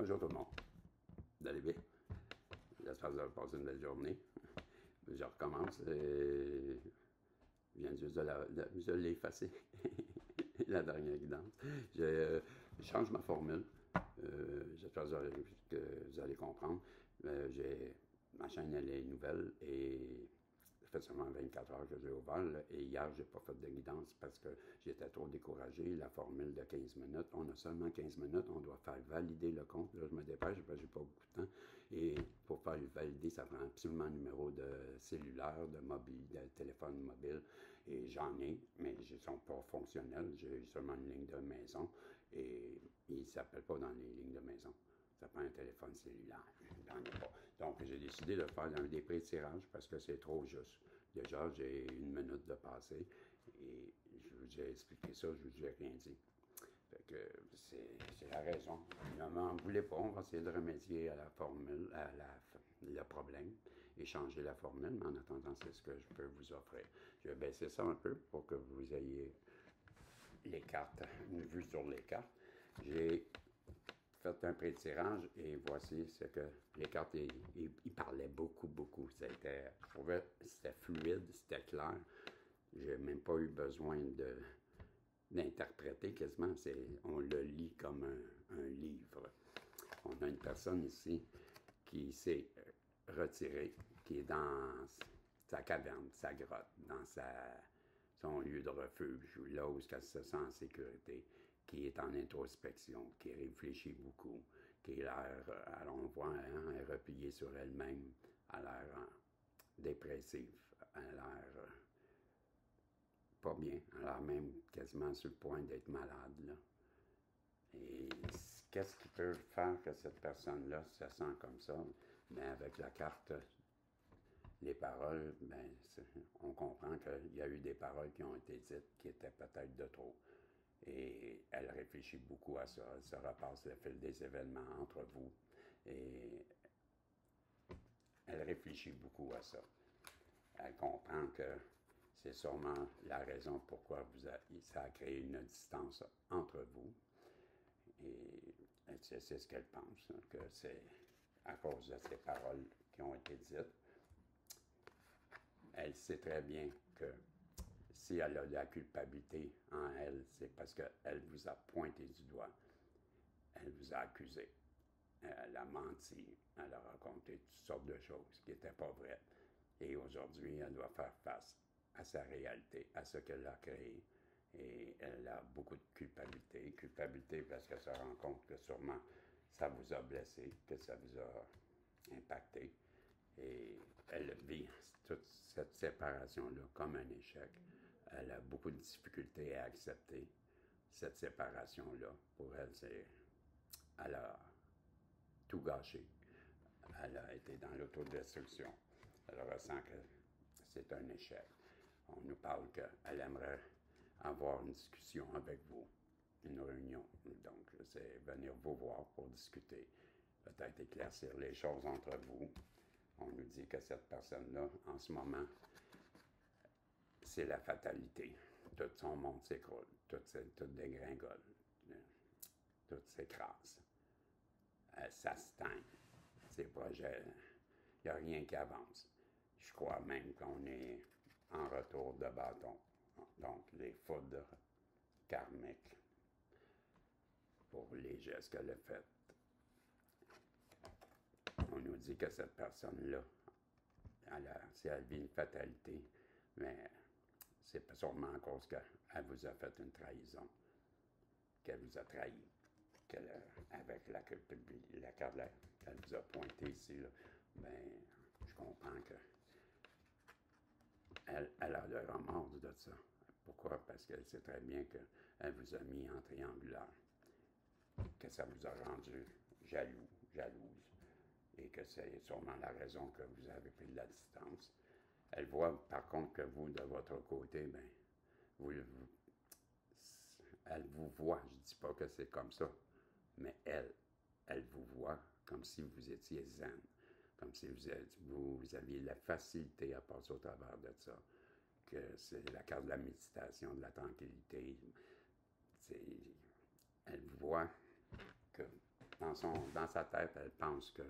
Bonjour tout le monde. Vous allez bien? J'espère que vous avez passé une belle journée. Je recommence et je viens juste de l'effacer. La dernière guidance. Je change ma formule. J'espère que vous allez comprendre. Ma chaîne elle est nouvelle et ça fait seulement 24 heures que j'ai ouvert. Là, et hier, j'ai pas fait de guidance parce que j'étais trop découragé. La formule de 15 minutes, on a seulement 15 minutes, on doit faire valider le compte. Là, je me dépêche parce que j'ai pas beaucoup de temps. Et pour faire le valider, ça prend absolument un numéro de cellulaire, de mobile, de téléphone mobile. Et j'en ai, mais ils ne sont pas fonctionnels. J'ai seulement une ligne de maison et ils ne s'appellent pas dans les lignes de maison. Ça prend un téléphone cellulaire. J'en ai pas. Donc, j'ai décidé de faire un des pré-tirages parce que c'est trop juste. Déjà, j'ai une minute de passé et je vous ai expliqué ça, je vous ai rien dit. Fait que c'est la raison. Ne m'en voulez pas, on va essayer de remédier à la formule, le problème et changer la formule, mais en attendant, c'est ce que je peux vous offrir. Je vais baisser ça un peu pour que vous ayez les cartes, une vue sur les cartes. J'ai fait un pré-tirage et voici ce que les cartes, ils parlaient beaucoup. Je trouvais que c'était fluide, c'était clair. J'ai même pas eu besoin d'interpréter quasiment. On le lit comme un livre. On a une personne ici qui s'est retirée, qui est dans sa caverne, sa grotte, dans son lieu de refuge, là où elle se sent en sécurité, qui est en introspection, qui réfléchit beaucoup, qui a l'air, alors on voit, hein, elle est repliée sur elle-même, elle a l'air dépressive, elle a l'air pas bien, elle a l'air même quasiment sur le point d'être malade, là. Et qu'est-ce qui peut faire que cette personne-là se sent comme ça? Mais avec la carte, les paroles, ben, on comprend qu'il y a eu des paroles qui ont été dites qui étaient peut-être de trop. Et elle réfléchit beaucoup à ça. Elle se repasse le fil des événements entre vous. Et elle réfléchit beaucoup à ça. Elle comprend que c'est sûrement la raison pourquoi ça a créé une distance entre vous. Et c'est ce qu'elle pense, hein, que c'est à cause de ces paroles qui ont été dites. Elle sait très bien que si elle a de la culpabilité en elle, c'est parce qu'elle vous a pointé du doigt. Elle vous a accusé. Elle a menti. Elle a raconté toutes sortes de choses qui n'étaient pas vraies. Et aujourd'hui, elle doit faire face à sa réalité, à ce qu'elle a créé. Et elle a beaucoup de culpabilité. Culpabilité parce qu'elle se rend compte que sûrement ça vous a blessé, que ça vous a impacté. Et elle vit toute cette séparation-là comme un échec. Elle a beaucoup de difficultés à accepter cette séparation-là. Pour elle, elle a tout gâché. Elle a été dans l'autodestruction. Elle ressent que c'est un échec. On nous parle qu'elle aimerait avoir une discussion avec vous, une réunion. Donc, c'est venir vous voir pour discuter, peut-être éclaircir les choses entre vous. On nous dit que cette personne-là, en ce moment, c'est la fatalité. Tout son monde s'écroule, tout dégringole, tout s'écrase. Ça stagne. Ses projets, il n'y a rien qui avance. Je crois même qu'on est en retour de bâton. Donc, les foudres karmiques pour les gestes qu'elle a faits. On nous dit que cette personne-là, si elle vit une fatalité, mais c'est sûrement à cause qu'elle vous a fait une trahison, qu'elle vous a trahi, avec la carte qu'elle vous a pointé ici, là, ben, je comprends que elle a le remords de ça. Pourquoi? Parce qu'elle sait très bien qu'elle vous a mis en triangulaire, que ça vous a rendu jaloux, jalouse, et que c'est sûrement la raison que vous avez pris de la distance. Elle voit par contre que vous, de votre côté, ben, elle vous voit, je ne dis pas que c'est comme ça, mais elle vous voit comme si vous étiez zen, comme si vous aviez la facilité à passer au travers de ça, que c'est la carte de la méditation, de la tranquillité. Elle voit que dans sa tête, elle pense que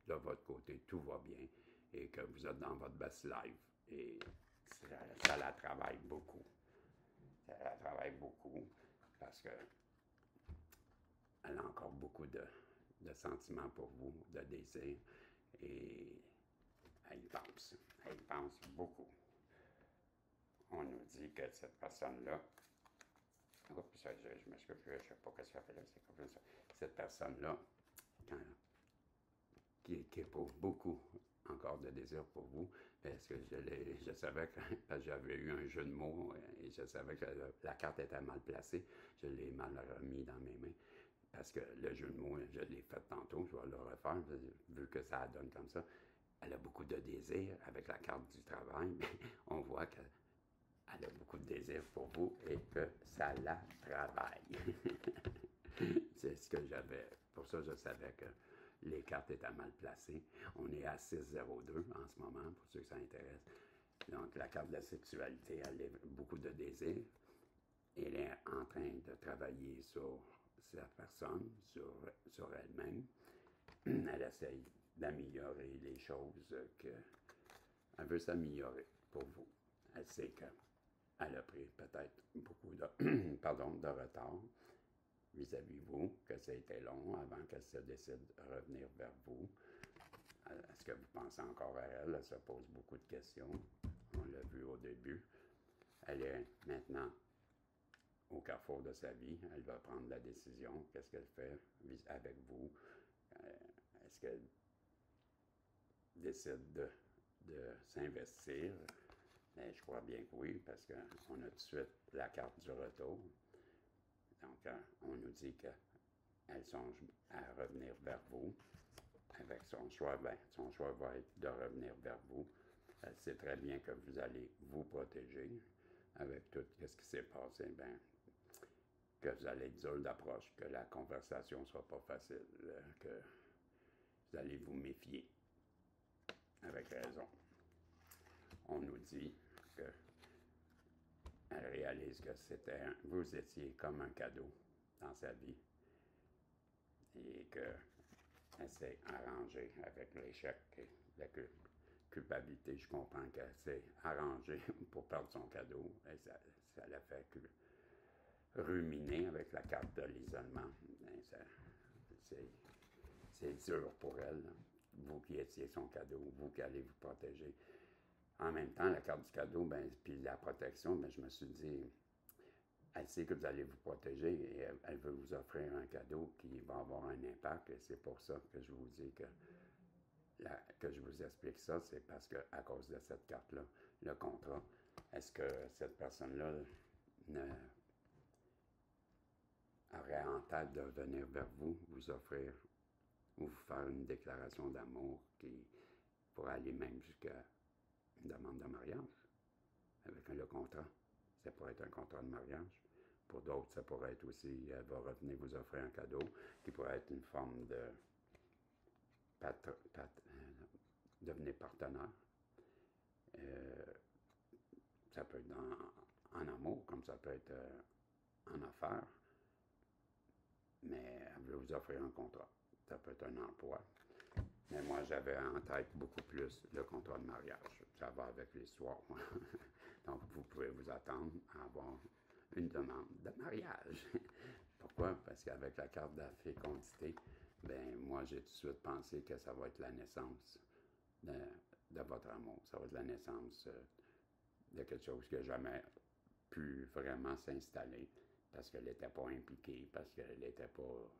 de votre côté, tout va bien et que vous êtes dans votre best life. Et ça la travaille beaucoup. Ça la travaille beaucoup parce que elle a encore beaucoup de sentiments pour vous, de désirs, et elle y pense. Elle y pense beaucoup. On nous dit que cette personne-là, oups, je m'excuse, je ne sais pas ce que ça fait là, c'est comme ça. Cette personne-là, qui éprouve beaucoup encore de désir pour vous, parce que je savais que j'avais eu un jeu de mots et je savais que la carte était mal placée. Je l'ai mal remis dans mes mains. Parce que le jeu de mots, je l'ai fait tantôt, je vais le refaire, vu que ça donne comme ça. Elle a beaucoup de désirs avec la carte du travail. On voit qu'elle a beaucoup de désirs pour vous et que ça la travaille. C'est ce que j'avais. Pour ça, je savais que les cartes étaient mal placées. On est à 602 en ce moment, pour ceux que ça intéresse. Donc, la carte de la sexualité, elle a beaucoup de désirs. Elle est en train de travailler sur sa personne, sur elle-même. Elle essaye d'améliorer les choses elle veut s'améliorer pour vous. Elle sait qu'elle a pris peut-être beaucoup de, de retard vis-à-vis vous, que ça a été long avant qu'elle se décide de revenir vers vous. Est-ce que vous pensez encore à elle? Elle se pose beaucoup de questions. On l'a vu au début. Elle est maintenant au carrefour de sa vie. Elle va prendre la décision. Qu'est-ce qu'elle fait avec vous? Est-ce qu'elle décide de s'investir? Mais je crois bien que oui, parce qu'on a tout de suite la carte du retour. Donc, on nous dit qu'elle songe à revenir vers vous. Avec son choix, son choix va être de revenir vers vous. Elle sait très bien que vous allez vous protéger avec tout ce qui s'est passé. Que vous allez être dur d'approche, que la conversation ne sera pas facile, que vous allez vous méfier. Avec raison. On nous dit qu'elle réalise que vous étiez comme un cadeau dans sa vie et qu'elle s'est arrangée avec l'échec et la culpabilité. Je comprends qu'elle s'est arrangée pour perdre son cadeau et ça l'a fait ruminer avec la carte de l'isolement. C'est dur pour elle, vous qui étiez son cadeau, vous qui allez vous protéger. En même temps, la carte du cadeau, puis la protection, je me suis dit, elle sait que vous allez vous protéger et elle veut vous offrir un cadeau qui va avoir un impact. Et c'est pour ça que je vous dis que je vous explique ça, c'est parce que à cause de cette carte-là, le contrat, est-ce que cette personne-là aurait en tête de venir vers vous, vous offrir ou vous faire une déclaration d'amour qui pourrait aller même jusqu'à une demande de mariage avec le contrat? Ça pourrait être un contrat de mariage. Pour d'autres, ça pourrait être aussi, elle va revenir vous offrir un cadeau qui pourrait être une forme de devenir partenaire. Ça peut être en amour, comme ça peut être en affaires, mais elle veut vous offrir un contrat. Ça peut être un emploi. Mais moi, j'avais en tête beaucoup plus le contrat de mariage. Ça va avec l'histoire. Donc, vous pouvez vous attendre à avoir une demande de mariage. Pourquoi? Parce qu'avec la carte de la fécondité, moi, j'ai tout de suite pensé que ça va être la naissance de votre amour. Ça va être la naissance de quelque chose qui n'a jamais pu vraiment s'installer parce qu'elle n'était pas impliquée, parce qu'elle n'était pas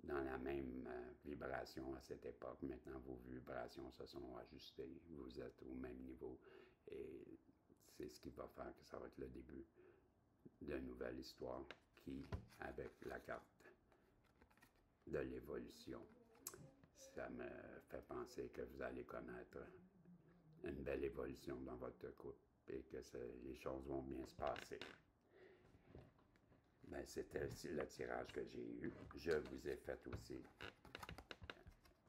dans la même vibration à cette époque. Maintenant, vos vibrations se sont ajustées. Vous êtes au même niveau. Et c'est ce qui va faire que ça va être le début d'une nouvelle histoire qui, avec la carte de l'évolution, ça me fait penser que vous allez connaître une belle évolution dans votre couple et que les choses vont bien se passer. C'était le tirage que j'ai eu. Je vous ai fait aussi.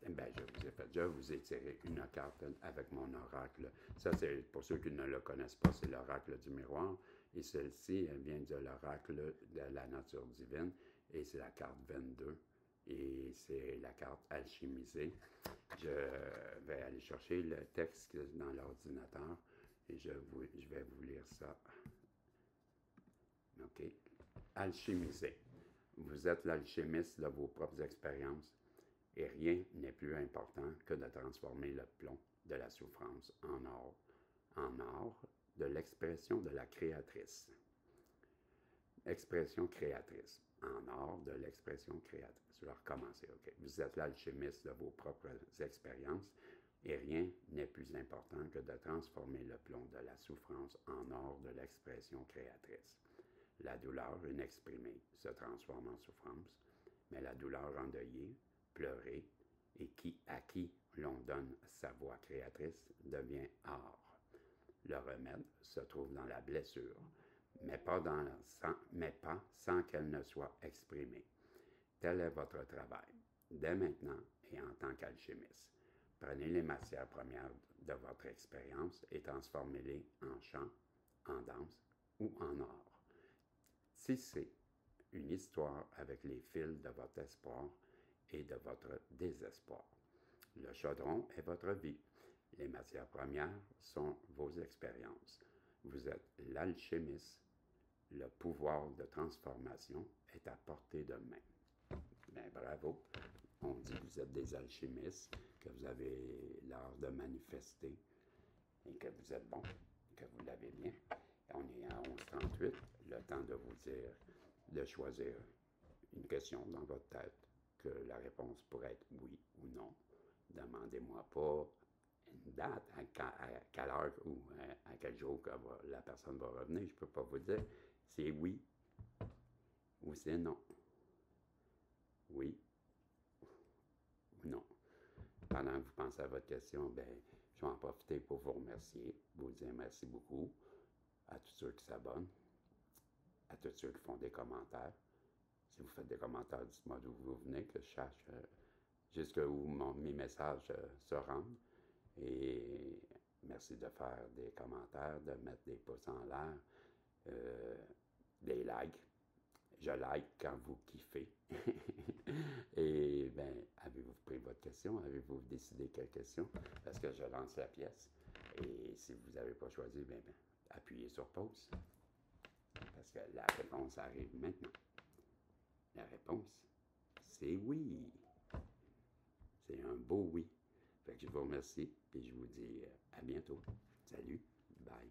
Je vous ai tiré une carte avec mon oracle. Ça, c'est pour ceux qui ne le connaissent pas, c'est l'oracle du miroir. Et celle-ci, elle vient de l'oracle de la nature divine. Et c'est la carte 22. et c'est la carte alchimisée. Je vais aller chercher le texte dans l'ordinateur et je vais vous lire ça. OK. Alchimisé. Vous êtes l'alchimiste de vos propres expériences et rien n'est plus important que de transformer le plomb de la souffrance en or de l'expression de la créatrice. Expression créatrice. En or de l'expression créatrice. Je vais recommencer, OK. Vous êtes l'alchimiste de vos propres expériences et rien n'est plus important que de transformer le plomb de la souffrance en or de l'expression créatrice. La douleur inexprimée se transforme en souffrance, mais la douleur endeuillée, pleurée, et à qui l'on donne sa voix créatrice devient or. Le remède se trouve dans la blessure, mais pas sans qu'elle ne soit exprimée. Tel est votre travail, dès maintenant et en tant qu'alchimiste. Prenez les matières premières de votre expérience et transformez-les en chant, en danse ou en or. Tissez une histoire avec les fils de votre espoir et de votre désespoir. Le chaudron est votre vie. Les matières premières sont vos expériences. Vous êtes l'alchimiste. Le pouvoir de transformation est à portée de main. Bien, bravo. On dit que vous êtes des alchimistes, que vous avez l'art de manifester et que vous êtes bon, que vous l'avez bien. On est à 11h38, le temps de vous dire de choisir une question dans votre tête, que la réponse pourrait être oui ou non. Demandez-moi pas une date, à quelle heure ou à quel jour que la personne va revenir. Je ne peux pas vous dire. C'est oui ou c'est non. Oui ou non. Pendant que vous pensez à votre question, ben, je vais en profiter pour vous remercier, vous dire merci beaucoup à tous ceux qui s'abonnent, à tous ceux qui font des commentaires. Si vous faites des commentaires, dites-moi d'où vous venez, que je sache jusqu'où mes messages se rendent. Et merci de faire des commentaires, de mettre des pouces en l'air, des likes. Je like quand vous kiffez. Et bien, avez-vous pris votre question? Avez-vous décidé quelle question? Parce que je lance la pièce. Et si vous n'avez pas choisi, bien, appuyez sur pause. Parce que la réponse arrive maintenant. La réponse, c'est oui. C'est un beau oui. Fait que je vous remercie et je vous dis à bientôt. Salut, bye.